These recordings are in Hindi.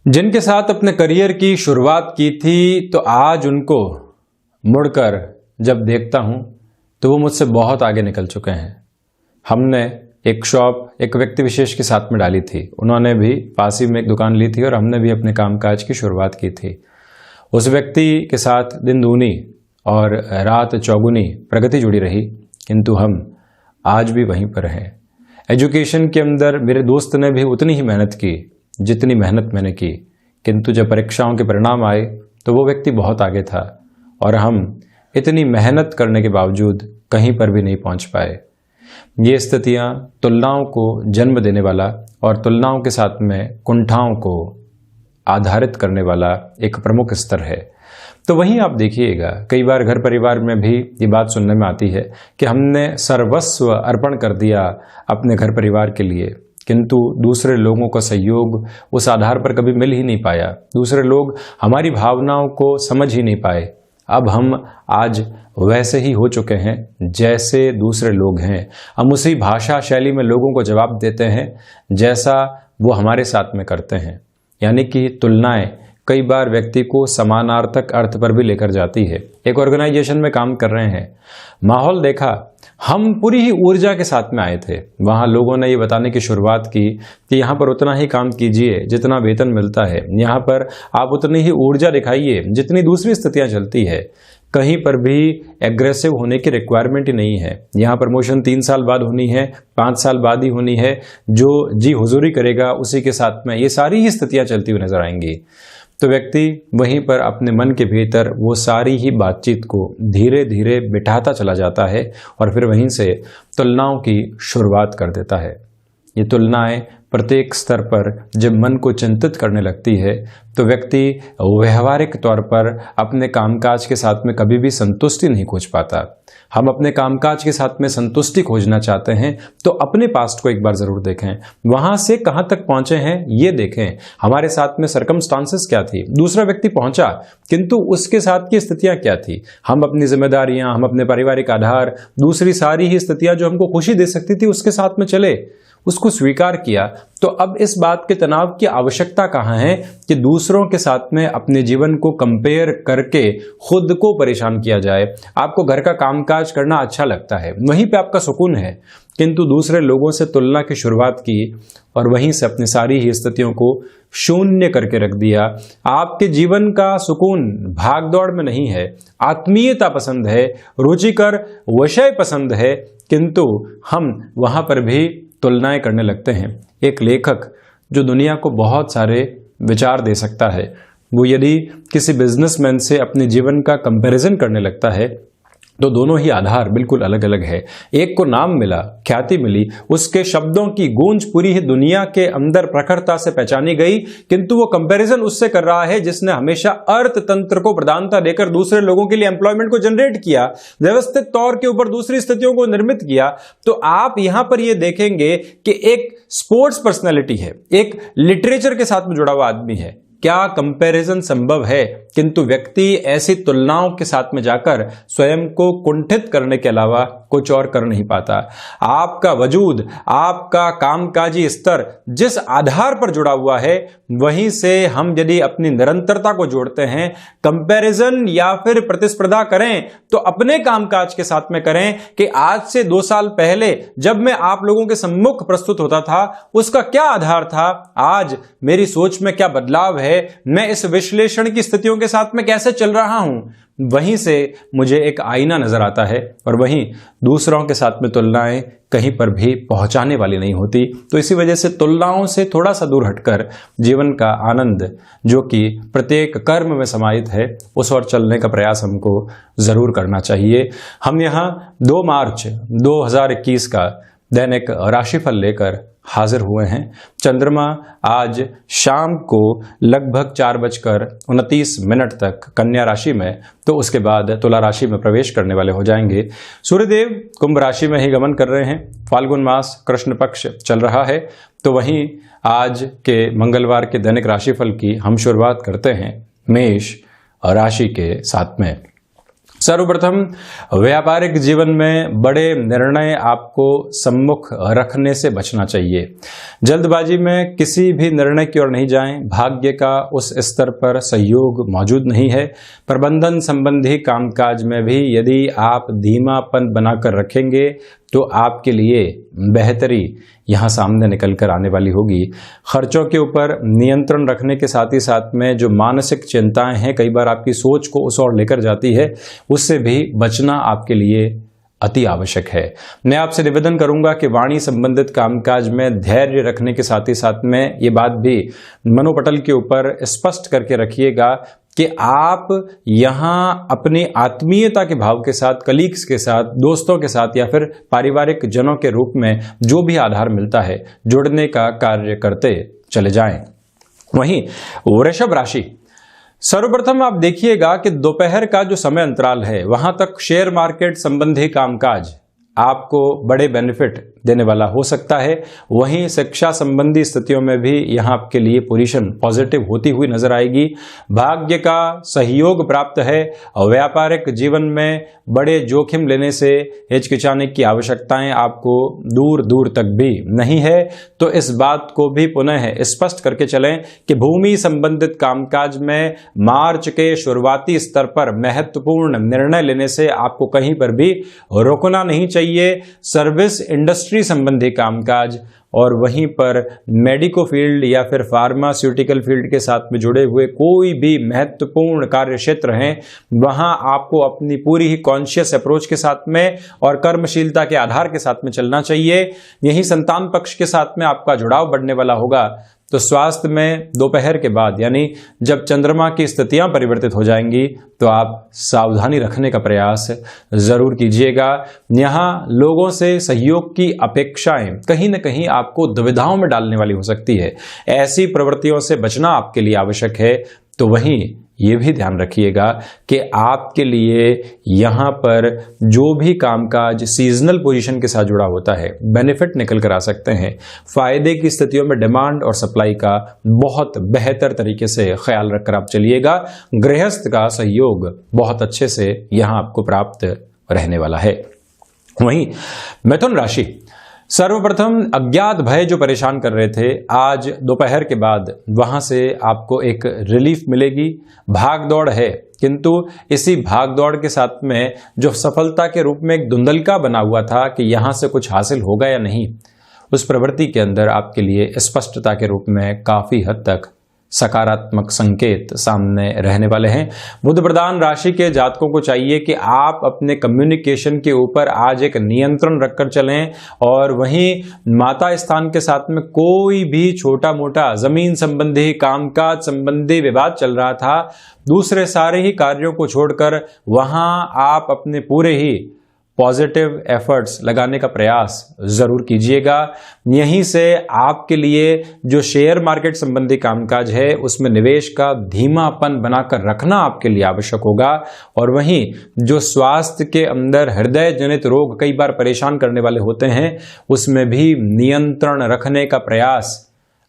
जिनके साथ अपने करियर की शुरुआत की थी, तो आज उनको मुड़कर जब देखता हूं तो वो मुझसे बहुत आगे निकल चुके हैं। हमने एक शॉप एक व्यक्ति विशेष के साथ में डाली थी, उन्होंने भी पास ही में एक दुकान ली थी और हमने भी अपने कामकाज की शुरुआत की थी। उस व्यक्ति के साथ दिन दूनी और रात चौगुनी प्रगति जुड़ी रही, किंतु हम आज भी वहीं पर हैं। एजुकेशन के अंदर मेरे दोस्त ने भी उतनी ही मेहनत की जितनी मेहनत मैंने की, किंतु जब परीक्षाओं के परिणाम आए तो वो व्यक्ति बहुत आगे था और हम इतनी मेहनत करने के बावजूद कहीं पर भी नहीं पहुंच पाए। ये स्थितियां तुलनाओं को जन्म देने वाला और तुलनाओं के साथ में कुंठाओं को आधारित करने वाला एक प्रमुख स्तर है। तो वहीं आप देखिएगा, कई बार घर परिवार में भी ये बात सुनने में आती है कि हमने सर्वस्व अर्पण कर दिया अपने घर परिवार के लिए, किंतु दूसरे लोगों का सहयोग उस आधार पर कभी मिल ही नहीं पाया। दूसरे लोग हमारी भावनाओं को समझ ही नहीं पाए। अब हम आज वैसे ही हो चुके हैं जैसे दूसरे लोग हैं। हम उसी भाषा शैली में लोगों को जवाब देते हैं जैसा वो हमारे साथ में करते हैं। यानी कि तुलनाएं कई बार व्यक्ति को समानार्थक अर्थ पर भी लेकर जाती है। एक ऑर्गेनाइजेशन में काम कर रहे हैं, माहौल देखा, हम पूरी ही ऊर्जा के साथ में आए थे। वहां लोगों ने ये बताने की शुरुआत की कि यहाँ पर उतना ही काम कीजिए जितना वेतन मिलता है, यहाँ पर आप उतनी ही ऊर्जा दिखाइए जितनी दूसरी स्थितियां चलती है। कहीं पर भी एग्रेसिव होने की रिक्वायरमेंट ही नहीं है। यहाँ प्रमोशन 3 साल बाद होनी है, 5 साल बाद ही होनी है, जो जी हुजूरी करेगा उसी के साथ में, ये सारी ही स्थितियां चलती हुई नजर आएंगी। तो व्यक्ति वहीं पर अपने मन के भीतर वो सारी ही बातचीत को धीरे धीरे बिठाता चला जाता है और फिर वहीं से तुलनाओं की शुरुआत कर देता है। ये तुलनाएं प्रत्येक स्तर पर जब मन को चिंतित करने लगती है तो व्यक्ति व्यवहारिक तौर पर अपने कामकाज के साथ में कभी भी संतुष्टि नहीं खोज पाता। हम अपने कामकाज के साथ में संतुष्टि खोजना चाहते हैं तो अपने पास्ट को एक बार जरूर देखें, वहां से कहां तक पहुंचे हैं ये देखें। हमारे साथ में सर्कमस्टांसेस क्या थी, दूसरा व्यक्ति पहुंचा किंतु उसके साथ की स्थितियां क्या थी। हम अपनी जिम्मेदारियां, हम अपने पारिवारिक आधार, दूसरी सारी ही स्थितियां जो हमको खुशी दे सकती थी उसके साथ में चले, उसको स्वीकार किया। तो अब इस बात के तनाव की आवश्यकता कहां है कि दूसरों के साथ में अपने जीवन को कंपेयर करके खुद को परेशान किया जाए। आपको घर का कामकाज करना अच्छा लगता है, वहीं पे आपका सुकून है, किंतु दूसरे लोगों से तुलना की शुरुआत की और वहीं से अपनी सारी ही स्थितियों को शून्य करके रख दिया। आपके जीवन का सुकून भागदौड़ में नहीं है, आत्मीयता पसंद है, रुचिकर विषय पसंद है, किंतु हम वहां पर भी तुलनाएं करने लगते हैं। एक लेखक जो दुनिया को बहुत सारे विचार दे सकता है, वो यदि किसी बिजनेसमैन से अपने जीवन का कंपैरिजन करने लगता है तो दोनों ही आधार बिल्कुल अलग अलग है। एक को नाम मिला, ख्याति मिली, उसके शब्दों की गूंज पूरी ही दुनिया के अंदर प्रखरता से पहचानी गई, किंतु वो कंपैरिजन उससे कर रहा है जिसने हमेशा अर्थतंत्र को प्रधानता देकर दूसरे लोगों के लिए एम्प्लॉयमेंट को जनरेट किया, व्यवस्थित तौर के ऊपर दूसरी स्थितियों को निर्मित किया। तो आप यहां पर ये देखेंगे कि एक स्पोर्ट्स पर्सनैलिटी है, एक लिटरेचर के साथ में जुड़ा हुआ आदमी है, क्या कंपैरिजन संभव है? किंतु व्यक्ति ऐसी तुलनाओं के साथ में जाकर स्वयं को कुंठित करने के अलावा कुछ और कर नहीं पाता। आपका वजूद, आपका कामकाजी स्तर जिस आधार पर जुड़ा हुआ है, वहीं से हम यदि अपनी निरंतरता को जोड़ते हैं, कंपैरिजन या फिर प्रतिस्पर्धा करें तो अपने कामकाज के साथ में करें कि आज से 2 साल पहले जब मैं आप लोगों के सम्मुख प्रस्तुत होता था उसका क्या आधार था, आज मेरी सोच में क्या बदलाव है, मैं इस विश्लेषण की स्थितियों के साथ में कैसे चल रहा हूं। वहीं से मुझे एक आईना नजर आता है और वहीं दूसरों के साथ में तुलनाएं कहीं पर भी पहुंचाने वाली नहीं होती। तो इसी वजह से तुलनाओं से थोड़ा सा दूर हटकर जीवन का आनंद जो कि प्रत्येक कर्म में समाहित है उस ओर चलने का प्रयास हमको जरूर करना चाहिए। हम यहाँ 2 मार्च 2021 का दैनिक राशिफल लेकर हाजिर हुए हैं। चंद्रमा आज शाम को लगभग 4:29 तक कन्या राशि में, तो उसके बाद तुला राशि में प्रवेश करने वाले हो जाएंगे। सूर्यदेव कुंभ राशि में ही गमन कर रहे हैं। फाल्गुन मास कृष्ण पक्ष चल रहा है। तो वहीं आज के मंगलवार के दैनिक राशिफल की हम शुरुआत करते हैं मेष राशि के साथ में। सर्वप्रथम व्यापारिक जीवन में बड़े निर्णय आपको सम्मुख रखने से बचना चाहिए। जल्दबाजी में किसी भी निर्णय की ओर नहीं जाएं। भाग्य का उस स्तर पर सहयोग मौजूद नहीं है। प्रबंधन संबंधी कामकाज में भी यदि आप धीमापन बनाकर रखेंगे तो आपके लिए बेहतरी यहाँ सामने निकल कर आने वाली होगी। खर्चों के ऊपर नियंत्रण रखने के साथ ही साथ में जो मानसिक चिंताएं हैं, कई बार आपकी सोच को उस ओर लेकर जाती है, उससे भी बचना आपके लिए अति आवश्यक है। मैं आपसे निवेदन करूंगा कि वाणी संबंधित कामकाज में धैर्य रखने के साथ ही साथ में ये बात भी मनोपटल के ऊपर स्पष्ट करके रखिएगा कि आप यहाँ अपनी आत्मीयता के भाव के साथ, कलीग्स के साथ, दोस्तों के साथ या फिर पारिवारिक जनों के रूप में जो भी आधार मिलता है, जुड़ने का कार्य करते चले जाएं। वहीं वृषभ राशि, सर्वप्रथम आप देखिएगा कि दोपहर का जो समय अंतराल है, वहां तक शेयर मार्केट संबंधी कामकाज आपको बड़े बेनिफिट देने वाला हो सकता है। वहीं शिक्षा संबंधी स्थितियों में भी यहाँ आपके लिए पोजीशन पॉजिटिव होती हुई नजर आएगी। भाग्य का सहयोग प्राप्त है। व्यापारिक जीवन में बड़े जोखिम लेने से हिचकिचाने की आवश्यकताएं आपको दूर दूर तक भी नहीं है। तो इस बात को भी पुनः स्पष्ट करके चलें कि भूमि संबंधित कामकाज में मार्च के शुरुआती स्तर पर महत्वपूर्ण निर्णय लेने से आपको कहीं पर भी रुकना नहीं चाहिए। सर्विस इंडस्ट्री संबंधी कामकाज और वहीं पर मेडिको फील्ड या फिर फार्मास्यूटिकल फील्ड के साथ में जुड़े हुए कोई भी महत्वपूर्ण कार्य क्षेत्र हैं, वहां आपको अपनी पूरी ही कॉन्शियस अप्रोच के साथ में और कर्मशीलता के आधार के साथ में चलना चाहिए। यही संतान पक्ष के साथ में आपका जुड़ाव बढ़ने वाला होगा। तो स्वास्थ्य में दोपहर के बाद, यानी जब चंद्रमा की स्थितियां परिवर्तित हो जाएंगी, तो आप सावधानी रखने का प्रयास जरूर कीजिएगा। यहाँ लोगों से सहयोग की अपेक्षाएं कहीं न कहीं आपको दुविधाओं में डालने वाली हो सकती है। ऐसी प्रवृत्तियों से बचना आपके लिए आवश्यक है। तो वहीं ये भी ध्यान रखिएगा कि आपके लिए यहाँ पर जो भी कामकाज सीजनल पोजीशन के साथ जुड़ा होता है, बेनिफिट निकल कर आ सकते हैं। फायदे की स्थितियों में डिमांड और सप्लाई का बहुत बेहतर तरीके से ख्याल रखकर आप चलिएगा। गृहस्थ का सहयोग बहुत अच्छे से यहाँ आपको प्राप्त रहने वाला है। वहीं मिथुन राशि, सर्वप्रथम अज्ञात भय जो परेशान कर रहे थे, आज दोपहर के बाद वहां से आपको एक रिलीफ मिलेगी। भाग दौड़ है, किंतु इसी भाग दौड़ के साथ में जो सफलता के रूप में एक धुंधलका बना हुआ था कि यहां से कुछ हासिल होगा या नहीं, उस प्रवृत्ति के अंदर आपके लिए स्पष्टता के रूप में काफी हद तक सकारात्मक संकेत सामने रहने वाले हैं। बुध प्रधान राशि के जातकों को चाहिए कि आप अपने कम्युनिकेशन के ऊपर आज एक नियंत्रण रखकर चलें और वहीं माता स्थान के साथ में कोई भी छोटा मोटा जमीन संबंधी, कामकाज संबंधी विवाद चल रहा था, दूसरे सारे ही कार्यों को छोड़कर वहां आप अपने पूरे ही पॉजिटिव एफर्ट्स लगाने का प्रयास जरूर कीजिएगा। यहीं से आपके लिए जो शेयर मार्केट संबंधी कामकाज है, उसमें निवेश का धीमापन बनाकर रखना आपके लिए आवश्यक होगा। और वहीं जो स्वास्थ्य के अंदर हृदय जनित रोग कई बार परेशान करने वाले होते हैं, उसमें भी नियंत्रण रखने का प्रयास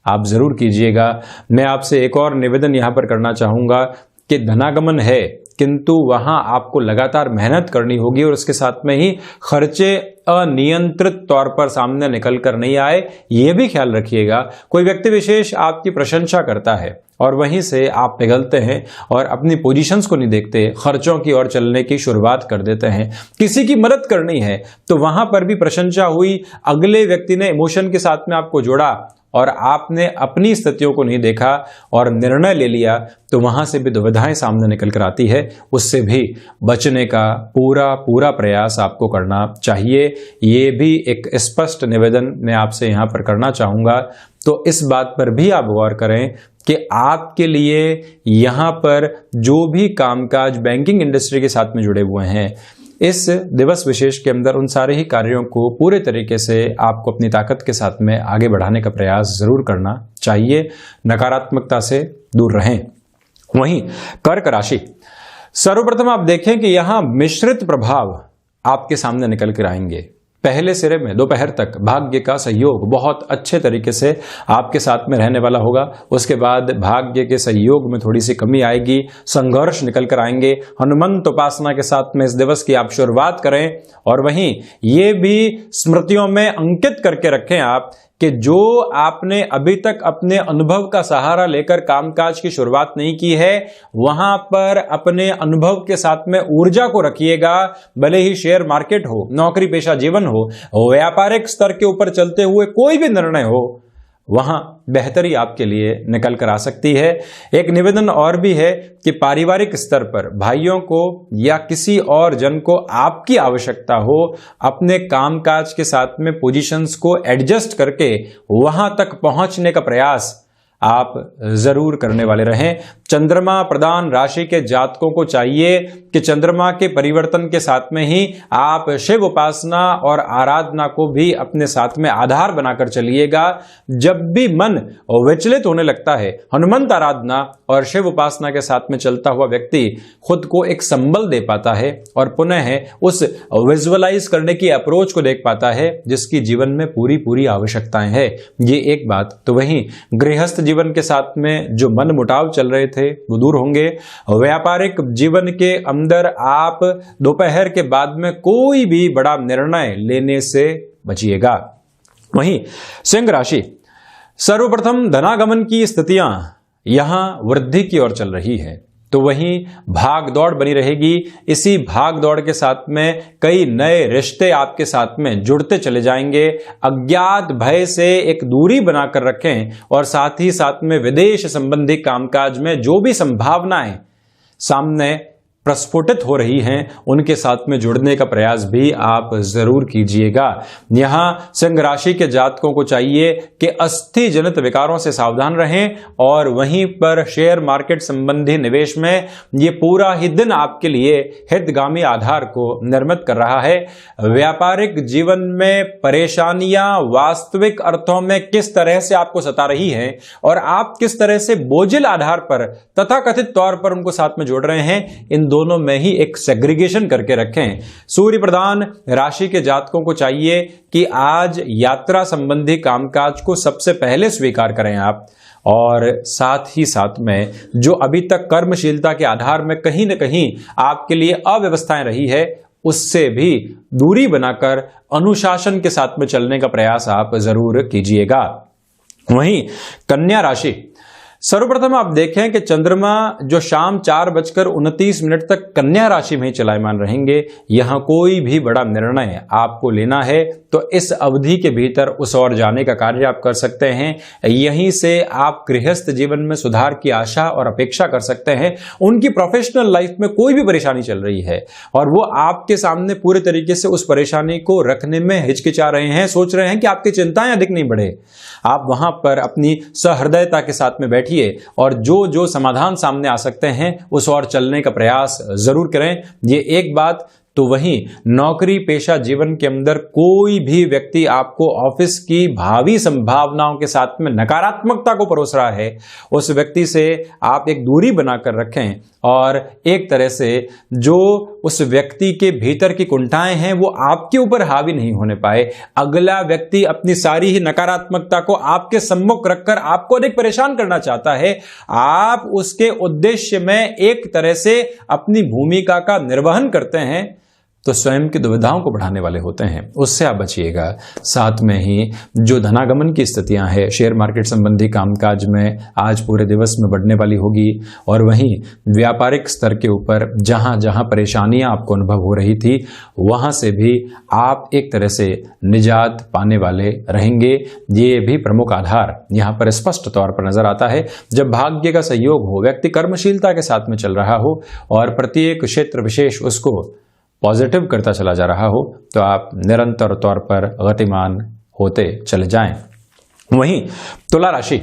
आप जरूर कीजिएगा। मैं आपसे एक और निवेदन यहां पर करना चाहूंगा कि धनागमन है, किंतु वहां आपको लगातार मेहनत करनी होगी और उसके साथ में ही खर्चे अनियंत्रित तौर पर सामने निकल कर नहीं आए, ये भी ख्याल रखिएगा। कोई व्यक्ति विशेष आपकी प्रशंसा करता है और वहीं से आप पिघलते हैं और अपनी पोजीशंस को नहीं देखते, खर्चों की ओर चलने की शुरुआत कर देते हैं। किसी की मदद करनी है तो वहां पर भी प्रशंसा हुई, अगले व्यक्ति ने इमोशन के साथ में आपको जोड़ा और आपने अपनी स्थितियों को नहीं देखा और निर्णय ले लिया, तो वहां से भी दुविधाएं सामने निकल कर आती है। उससे भी बचने का पूरा प्रयास आपको करना चाहिए। ये भी एक स्पष्ट निवेदन मैं आपसे यहां पर करना चाहूंगा। तो इस बात पर भी आप गौर करें कि आपके लिए यहां पर जो भी कामकाज बैंकिंग इंडस्ट्री के साथ में जुड़े हुए हैं, इस दिवस विशेष के अंदर उन सारे ही कार्यों को पूरे तरीके से आपको अपनी ताकत के साथ में आगे बढ़ाने का प्रयास जरूर करना चाहिए। नकारात्मकता से दूर रहें। वहीं कर्क राशि, सर्वप्रथम आप देखें कि यहां मिश्रित प्रभाव आपके सामने निकल कर आएंगे। पहले सिरे में दोपहर तक भाग्य का सहयोग बहुत अच्छे तरीके से आपके साथ में रहने वाला होगा। उसके बाद भाग्य के सहयोग में थोड़ी सी कमी आएगी, संघर्ष निकल कर आएंगे। हनुमंत उपासना के साथ में इस दिवस की आप शुरुआत करें और वहीं ये भी स्मृतियों में अंकित करके रखें आप कि जो आपने अभी तक अपने अनुभव का सहारा लेकर कामकाज की शुरुआत नहीं की है, वहां पर अपने अनुभव के साथ में ऊर्जा को रखिएगा। भले ही शेयर मार्केट हो, नौकरी पेशा जीवन हो, व्यापारिक स्तर के ऊपर चलते हुए कोई भी निर्णय हो, वहां बेहतरी आपके लिए निकल कर आ सकती है। एक निवेदन और भी है कि पारिवारिक स्तर पर भाइयों को या किसी और जन को आपकी आवश्यकता हो, अपने कामकाज के साथ में पोजीशंस को एडजस्ट करके वहां तक पहुंचने का प्रयास आप जरूर करने वाले रहें। चंद्रमा प्रधान राशि के जातकों को चाहिए कि चंद्रमा के परिवर्तन के साथ में ही आप शिव उपासना और आराधना को भी अपने साथ में आधार बनाकर चलिएगा। जब भी मन विचलित होने लगता है, हनुमंत आराधना और शिव उपासना के साथ में चलता हुआ व्यक्ति खुद को एक संबल दे पाता है और पुनः उस विजुअलाइज करने की अप्रोच को देख पाता है जिसकी जीवन में पूरी आवश्यकताएं हैं। ये एक बात। तो वहीं गृहस्थ जीवन के साथ में जो मन मुटाव चल रहे थे वो दूर होंगे। व्यापारिक जीवन के अंदर आप दोपहर के बाद में कोई भी बड़ा निर्णय लेने से बचिएगा। वहीं सिंह राशि, सर्वप्रथम धनागमन की स्थितियां यहां वृद्धि की ओर चल रही है, तो वहीं भाग दौड़ बनी रहेगी। इसी भाग दौड़ के साथ में कई नए रिश्ते आपके साथ में जुड़ते चले जाएंगे। अज्ञात भय से एक दूरी बनाकर रखें और साथ ही साथ में विदेश संबंधी कामकाज में जो भी संभावनाएं सामने प्रस्फुटित हो रही हैं उनके साथ में जुड़ने का प्रयास भी आप जरूर कीजिएगा। यहां सिंह राशि के जातकों को चाहिए कि अस्थि जनित विकारों से सावधान रहें और वहीं पर शेयर मार्केट संबंधी निवेश में ये पूरा ही दिन आपके लिए हितगामी आधार को निर्मित कर रहा है। व्यापारिक जीवन में परेशानियां वास्तविक अर्थों में किस तरह से आपको सता रही हैं और आप किस तरह से बोझिल आधार पर तथाकथित तौर पर उनको साथ में जोड़ रहे हैं, इन दोनों में ही एक सेग्रीगेशन करके रखें। सूर्य प्रधान राशि के जातकों को चाहिए कि आज यात्रा संबंधी कामकाज को सबसे पहले स्वीकार करें आप, और साथ ही साथ में जो अभी तक कर्मशीलता के आधार में कहीं न कहीं आपके लिए अव्यवस्थाएं रही है उससे भी दूरी बनाकर अनुशासन के साथ में चलने का प्रयास आप जरूर कीजिएगा। वहीं कन्या राशि, सर्वप्रथम आप देखें कि चंद्रमा जो शाम 4:29 तक कन्या राशि में ही चलायमान रहेंगे। यहां कोई भी बड़ा निर्णय आपको लेना है तो इस अवधि के भीतर उस ओर जाने का कार्य आप कर सकते हैं। यहीं से आप गृहस्थ जीवन में सुधार की आशा और अपेक्षा कर सकते हैं। उनकी प्रोफेशनल लाइफ में कोई भी परेशानी चल रही है और वो आपके सामने पूरे तरीके से उस परेशानी को रखने में हिचकिचा रहे हैं, सोच रहे हैं कि आपकी चिंताएं अधिक नहीं बढ़े। आप वहां पर अपनी सहृदयता के साथ में बैठिए और जो जो समाधान सामने आ सकते हैं उस ओर चलने का प्रयास जरूर करें। ये एक बात। तो वहीं नौकरी पेशा जीवन के अंदर कोई भी व्यक्ति आपको ऑफिस की भावी संभावनाओं के साथ में नकारात्मकता को परोस रहा है, उस व्यक्ति से आप एक दूरी बनाकर रखें और एक तरह से जो उस व्यक्ति के भीतर की कुंठाएं हैं वो आपके ऊपर हावी नहीं होने पाए। अगला व्यक्ति अपनी सारी ही नकारात्मकता को आपके सम्मुख रखकर आपको अधिक परेशान करना चाहता है। आप उसके उद्देश्य में एक तरह से अपनी भूमिका का निर्वहन करते हैं तो स्वयं की दुविधाओं को बढ़ाने वाले होते हैं, उससे आप बचिएगा। साथ में ही जो धनागमन की स्थितियां हैं शेयर मार्केट संबंधी कामकाज में आज पूरे दिवस में बढ़ने वाली होगी और वहीं व्यापारिक स्तर के ऊपर जहां जहां परेशानियां आपको अनुभव हो रही थी वहां से भी आप एक तरह से निजात पाने वाले रहेंगे। ये भी प्रमुख आधार यहाँ पर स्पष्ट तौर पर नजर आता है। जब भाग्य का सहयोग हो, व्यक्ति कर्मशीलता के साथ में चल रहा हो और प्रत्येक क्षेत्र विशेष उसको पॉजिटिव करता चला जा रहा हो तो आप निरंतर तौर पर गतिमान होते चले जाएं। वहीं तुला राशि,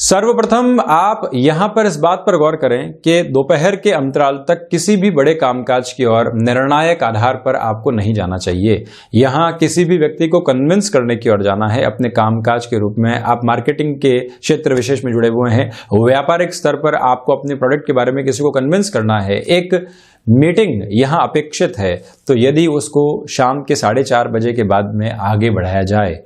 सर्वप्रथम आप यहां पर इस बात पर गौर करें कि दोपहर के अंतराल तक किसी भी बड़े कामकाज की ओर निर्णायक आधार पर आपको नहीं जाना चाहिए। यहां किसी भी व्यक्ति को कन्विंस करने की ओर जाना है अपने कामकाज के रूप में। आप मार्केटिंग के क्षेत्र विशेष में जुड़े हुए हैं, व्यापारिक स्तर पर आपको अपने प्रोडक्ट के बारे में किसी को कन्विंस करना है, एक मीटिंग यहाँ अपेक्षित है, तो यदि उसको शाम के 4:30 बजे के बाद में आगे बढ़ाया जाए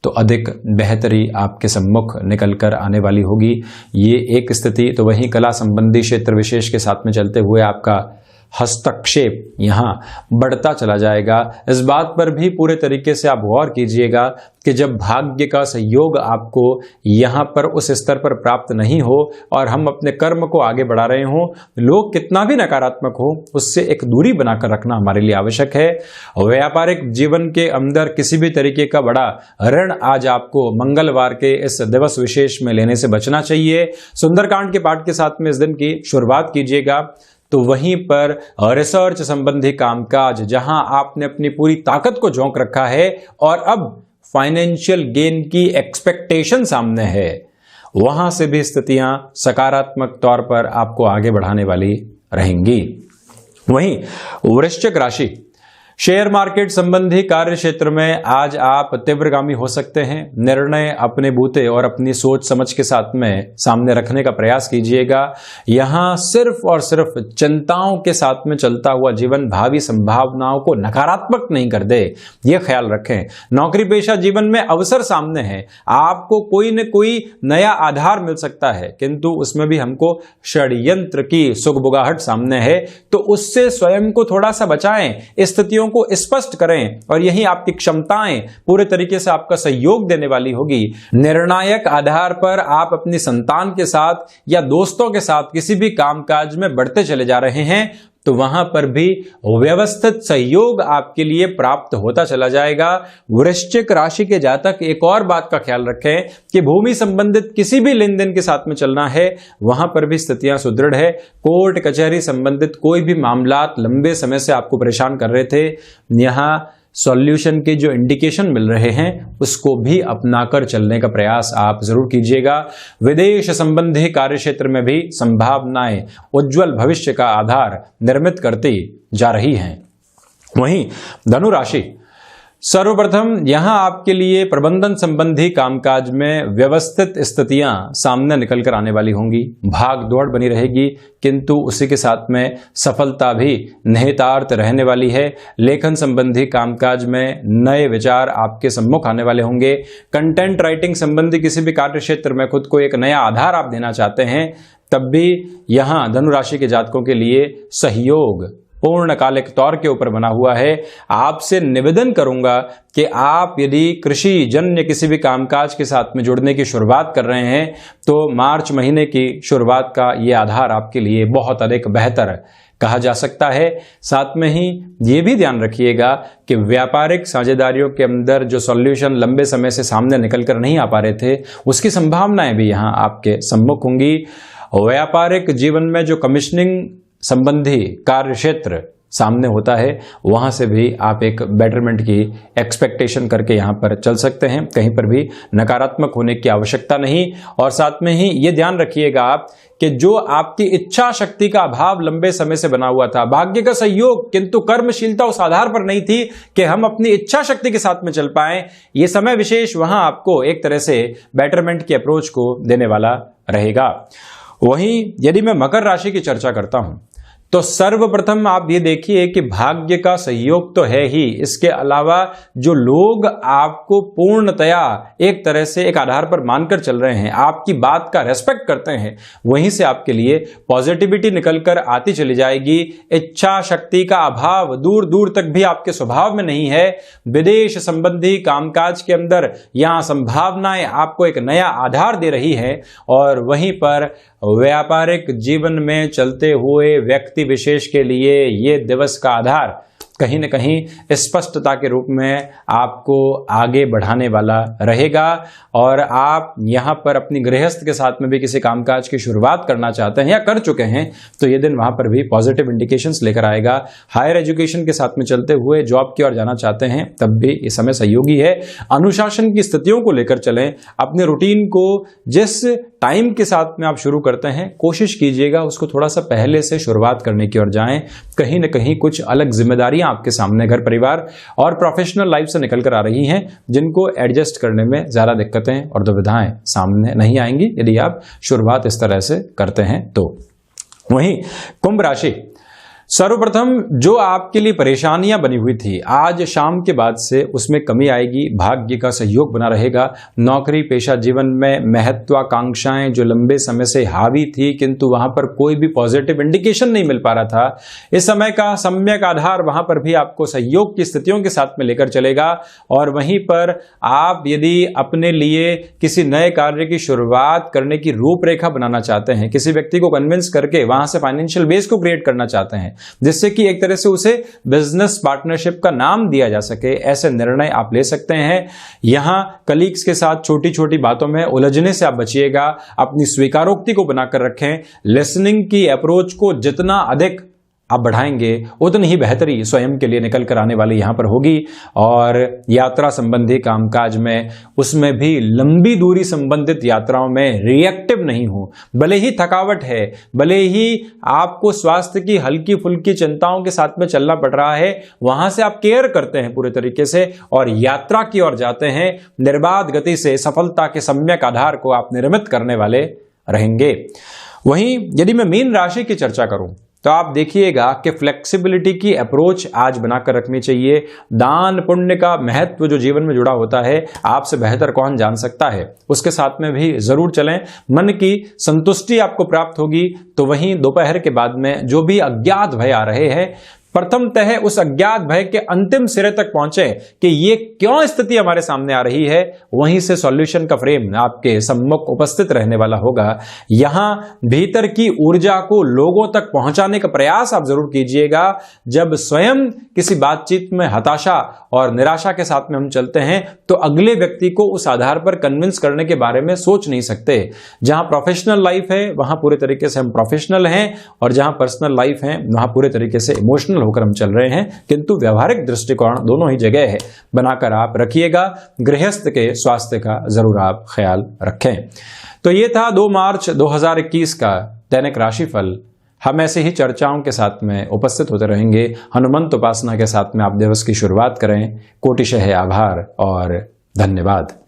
तो अधिक बेहतरी आपके सम्मुख निकल कर आने वाली होगी। ये एक स्थिति। तो वहीं कला संबंधी क्षेत्र विशेष के साथ में चलते हुए आपका हस्तक्षेप यहाँ बढ़ता चला जाएगा। इस बात पर भी पूरे तरीके से आप गौर कीजिएगा कि जब भाग्य का सहयोग आपको यहाँ पर उस स्तर पर प्राप्त नहीं हो और हम अपने कर्म को आगे बढ़ा रहे हों, लोग कितना भी नकारात्मक हो, उससे एक दूरी बनाकर रखना हमारे लिए आवश्यक है। व्यापारिक जीवन के अंदर किसी भी तरीके का बड़ा ऋण आज आपको मंगलवार के इस दिवस विशेष में लेने से बचना चाहिए। सुंदरकांड के पाठ के साथ में इस दिन की शुरुआत कीजिएगा। तो वहीं पर रिसर्च संबंधी कामकाज, जहां आपने अपनी पूरी ताकत को झोंक रखा है और अब फाइनेंशियल गेन की एक्सपेक्टेशन सामने है, वहां से भी स्थितियां सकारात्मक तौर पर आपको आगे बढ़ाने वाली रहेंगी। वहीं वृश्चिक राशि, शेयर मार्केट संबंधी कार्य क्षेत्र में आज आप तीव्रगामी हो सकते हैं। निर्णय अपने बूते और अपनी सोच समझ के साथ में सामने रखने का प्रयास कीजिएगा। यहां सिर्फ और सिर्फ चिंताओं के साथ में चलता हुआ जीवन भावी संभावनाओं को नकारात्मक नहीं कर दे, यह ख्याल रखें। नौकरी पेशा जीवन में अवसर सामने है, आपको कोई न कोई नया आधार मिल सकता है, किंतु उसमें भी हमको षड्यंत्र की सुगबुगाहट सामने है, तो उससे स्वयं को थोड़ा सा बचाएं, स्थितियों को स्पष्ट करें और यही आपकी क्षमताएं पूरे तरीके से आपका सहयोग देने वाली होगी। निर्णायक आधार पर आप अपनी संतान के साथ या दोस्तों के साथ किसी भी कामकाज में बढ़ते चले जा रहे हैं, तो वहां पर भी व्यवस्थित सहयोग आपके लिए प्राप्त होता चला जाएगा। वृश्चिक राशि के जातक एक और बात का ख्याल रखें कि भूमि संबंधित किसी भी लेन देन के साथ में चलना है, वहां पर भी स्थितियां सुदृढ़ है। कोर्ट कचहरी संबंधित कोई भी मामलात लंबे समय से आपको परेशान कर रहे थे, यहां सॉल्यूशन के जो इंडिकेशन मिल रहे हैं उसको भी अपनाकर चलने का प्रयास आप जरूर कीजिएगा। विदेश संबंधी कार्य क्षेत्र में भी संभावनाएं उज्जवल भविष्य का आधार निर्मित करती जा रही हैं। वहीं धनु राशि, सर्वप्रथम यहां आपके लिए प्रबंधन संबंधी कामकाज में व्यवस्थित स्थितियां सामने निकल कर आने वाली होंगी। भाग दौड़ बनी रहेगी, किंतु उसी के साथ में सफलता भी निहितार्थ रहने वाली है। लेखन संबंधी कामकाज में नए विचार आपके सम्मुख आने वाले होंगे। कंटेंट राइटिंग संबंधी किसी भी कार्य क्षेत्र में खुद को एक नया आधार आप देना चाहते हैं, तब भी यहां धनु राशि के जातकों के लिए सहयोग पूर्णकालिक तौर के ऊपर बना हुआ है। आपसे निवेदन करूंगा कि आप यदि कृषि जन्य किसी भी कामकाज के साथ में जुड़ने की शुरुआत कर रहे हैं, तो मार्च महीने की शुरुआत का ये आधार आपके लिए बहुत अधिक बेहतर कहा जा सकता है। साथ में ही ये भी ध्यान रखिएगा कि व्यापारिक साझेदारियों के अंदर जो सॉल्यूशन लंबे समय से सामने निकल कर नहीं आ पा रहे थे, उसकी संभावनाएं भी यहाँ आपके सम्मुख होंगी। व्यापारिक जीवन में जो कमीशनिंग संबंधी कार्य क्षेत्र सामने होता है, वहां से भी आप एक बेटरमेंट की एक्सपेक्टेशन करके यहां पर चल सकते हैं। कहीं पर भी नकारात्मक होने की आवश्यकता नहीं। और साथ में ही ये ध्यान रखिएगा आप कि जो आपकी इच्छा शक्ति का अभाव लंबे समय से बना हुआ था, भाग्य का सहयोग किंतु कर्मशीलता उस आधार पर नहीं थी कि हम अपनी इच्छा शक्ति के साथ में चल पाए, ये समय विशेष वहां आपको एक तरह से बेटरमेंट की अप्रोच को देने वाला रहेगा। वहीं यदि मैं मकर राशि की चर्चा करता हूं, तो सर्वप्रथम आप ये देखिए कि भाग्य का सहयोग तो है ही, इसके अलावा जो लोग आपको पूर्णतया एक तरह से एक आधार पर मानकर चल रहे हैं, आपकी बात का रेस्पेक्ट करते हैं, वहीं से आपके लिए पॉजिटिविटी निकलकर आती चली जाएगी। इच्छा शक्ति का अभाव दूर दूर तक भी आपके स्वभाव में नहीं है। विदेश संबंधी कामकाज के अंदर यहां संभावनाएं आपको एक नया आधार दे रही है। और वहीं पर व्यापारिक जीवन में चलते हुए व्यक्ति विशेष के लिए ये दिवस का आधार कहीं न कहीं स्पष्टता के रूप में आपको आगे बढ़ाने वाला रहेगा। और आप यहां पर अपनी गृहस्थ के साथ में भी किसी कामकाज की शुरुआत करना चाहते हैं या कर चुके हैं, तो ये दिन वहां पर भी पॉजिटिव इंडिकेशंस लेकर आएगा। हायर एजुकेशन के साथ में चलते हुए जॉब की ओर जाना चाहते हैं, तब भी इस समय सहयोगी है। अनुशासन की स्थितियों को लेकर चलें। अपने रूटीन को जिस टाइम के साथ में आप शुरू करते हैं, कोशिश कीजिएगा उसको थोड़ा सा पहले से शुरुआत करने की ओर जाएं। कहीं न कहीं कुछ अलग जिम्मेदारियां आपके सामने घर परिवार और प्रोफेशनल लाइफ से निकल कर आ रही हैं, जिनको एडजस्ट करने में ज्यादा दिक्कतें और दुविधाएं सामने नहीं आएंगी यदि आप शुरुआत इस तरह से करते हैं तो। वहीं कुंभ राशि, सर्वप्रथम जो आपके लिए परेशानियां बनी हुई थी, आज शाम के बाद से उसमें कमी आएगी। भाग्य का सहयोग बना रहेगा। नौकरी पेशा जीवन में महत्वाकांक्षाएं जो लंबे समय से हावी थी, किंतु वहां पर कोई भी पॉजिटिव इंडिकेशन नहीं मिल पा रहा था, इस समय का सम्यक आधार वहां पर भी आपको सहयोग की स्थितियों के साथ में लेकर चलेगा। और वहीं पर आप यदि अपने लिए किसी नए कार्य की शुरुआत करने की रूपरेखा बनाना चाहते हैं, किसी व्यक्ति को कन्विंस करके वहां से फाइनेंशियल बेस को क्रिएट करना चाहते हैं, जिससे कि एक तरह से उसे बिजनेस पार्टनरशिप का नाम दिया जा सके, ऐसे निर्णय आप ले सकते हैं। यहां कलीग्स के साथ छोटी छोटी बातों में उलझने से आप बचिएगा। अपनी स्वीकारोक्ति को बनाकर रखें। लिसनिंग की अप्रोच को जितना अधिक आप बढ़ाएंगे, उतनी ही बेहतरी स्वयं के लिए निकल कर आने वाली यहां पर होगी। और यात्रा संबंधी कामकाज में, उसमें भी लंबी दूरी संबंधित यात्राओं में रिएक्टिव नहीं हो। भले ही थकावट है, भले ही आपको स्वास्थ्य की हल्की फुल्की चिंताओं के साथ में चलना पड़ रहा है, वहां से आप केयर करते हैं पूरे तरीके से और यात्रा की ओर जाते हैं। निर्बाध गति से सफलता के सम्यक आधार को आप निर्मित करने वाले रहेंगे। वहीं यदि मैं मीन राशि की चर्चा करूं, तो आप देखिएगा कि फ्लेक्सिबिलिटी की अप्रोच आज बनाकर रखनी चाहिए। दान पुण्य का महत्व जो जीवन में जुड़ा होता है, आपसे बेहतर कौन जान सकता है, उसके साथ में भी जरूर चलें। मन की संतुष्टि आपको प्राप्त होगी। तो वहीं दोपहर के बाद में जो भी अज्ञात भय आ रहे हैं, प्रथमतः उस अज्ञात भय के अंतिम सिरे तक पहुंचे कि ये क्यों स्थिति हमारे सामने आ रही है, वहीं से सॉल्यूशन का फ्रेम आपके सम्मुख उपस्थित रहने वाला होगा। यहां भीतर की ऊर्जा को लोगों तक पहुंचाने का प्रयास आप जरूर कीजिएगा। जब स्वयं किसी बातचीत में हताशा और निराशा के साथ में हम चलते हैं, तो अगले व्यक्ति को उस आधार पर कन्विंस करने के बारे में सोच नहीं सकते। जहां प्रोफेशनल लाइफ है, वहां पूरे तरीके से हम प्रोफेशनल हैं, और जहां पर्सनल लाइफ है, वहां पूरे तरीके से इमोशनल होकर हम चल रहे हैं। किंतु व्यवहारिक दृष्टिकोण दोनों ही जगह है, बनाकर आप रखिएगा। गृहस्थ के स्वास्थ्य का जरूर आप ख्याल रखें। तो ये था 2 मार्च 2021 का दैनिक राशिफल। हम ऐसे ही चर्चाओं के साथ में उपस्थित होते रहेंगे। हनुमंत उपासना के साथ में आप दिवस की शुरुआत करें। कोटिशः आभार और धन्यवाद।